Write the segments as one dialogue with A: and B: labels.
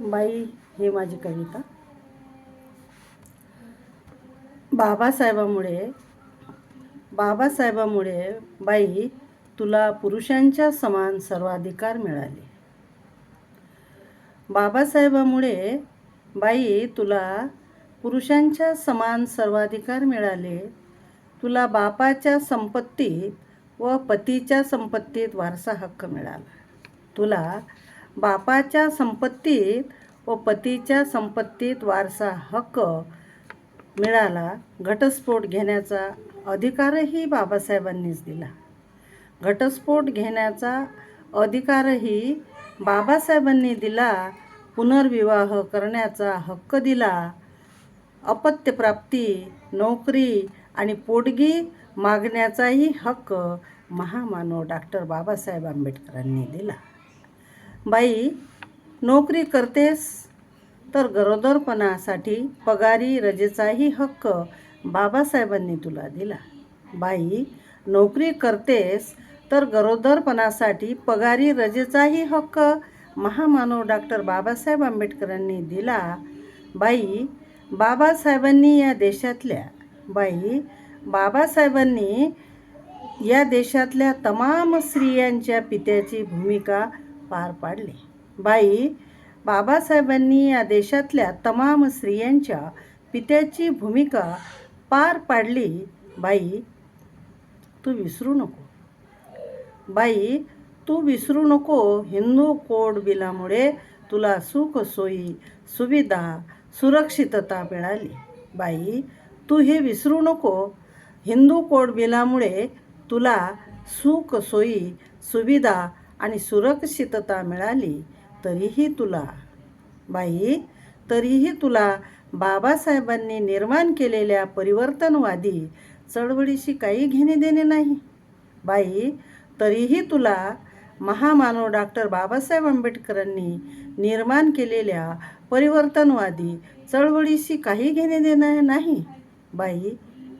A: बाई ही माझी कविता. बाबासाहेबामुळे बाई तुला पुरुषांच्या समान सर्वाधिकार मिळाले. बाबासाहेबामुळे बाई तुला पुरुषांच्या समान सर्वाधिकार मिळाले. तुला बापाच्या संपत्तीत व पतीच्या संपत्तीत वारसा हक्क मिळाला. तुला बापाच्या संपत्तीत व पतीच्या संपत्तीत वारसा हक्क मिळाला. घटस्फोट घेण्याचा अधिकारही बाबासाहेबांनीच दिला. घटस्फोट घेण्याचा अधिकारही बाबासाहेबांनी दिला. पुनर्विवाह करण्याचा हक्क दिला. अपत्यप्राप्ती, नोकरी आणि पोटगी मागण्याचाही हक्क महामानव डॉक्टर बाबासाहेब आंबेडकरांनी दिला. बाई, नोकरी करतेस तर गरोदरपणासाठी पगारी रजेचाही हक्क बाबासाहेबांनी तुला दिला. बाई, नोकरी करतेस तर गरोदरपणासाठी पगारी रजेचाही हक्क महामानव डॉक्टर बाबासाहेब आंबेडकरांनी दिला. बाई, बाबासाहेबांनी या देशातल्या तमाम स्त्रियांच्या पित्याची भूमिका पार पाडली. बाई, बाबासाहेबांनी या देशातल्या तमाम स्त्रियांच्या पित्याची भूमिका पार पाडली. बाई, तू विसरू नको. बाई, तू विसरू नको. हिंदू कोड बिलामुळे तुला सुख, सोयी, सुविधा, सुरक्षितता मिळाली. बाई, तू हे विसरू नको. हिंदू कोड बिलामुळे तुला सुख, सोयी, सुविधा आणि सुरक्षितता मिळाली. तरीही तुला बाबासाहेबांनी निर्माण केलेल्या परिवर्तनवादी चळवळीशी काही घेणे देणे नाही. बाई, तरीही तुला महामानव डॉक्टर बाबासाहेब आंबेडकरांनी निर्माण केलेल्या परिवर्तनवादी चळवळीशी काही घेणे देणे नाही. बाई,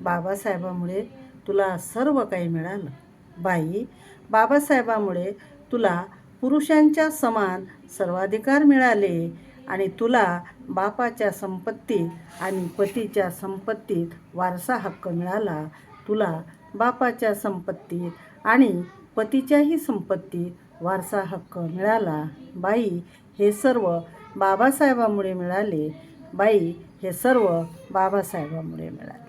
A: बाबासाहेबामुळे तुला सर्व काही मिळालं. बाई, बाबासाहेबामुळे तुला पुरुषांच्या समान सर्वाधिकार मिळाले आणि तुला बापाच्या संपत्तीत आणि पतीच्या संपत्तीत वारसा हक्क मिळाला. तुला बापाच्या संपत्तीत आणि पतीच्याही संपत्तीत वारसा हक्क मिळाला. बाई, हे सर्व बाबासाहेबामुळे मिळाले. बाई, हे सर्व बाबासाहेबामुळे मिळाले.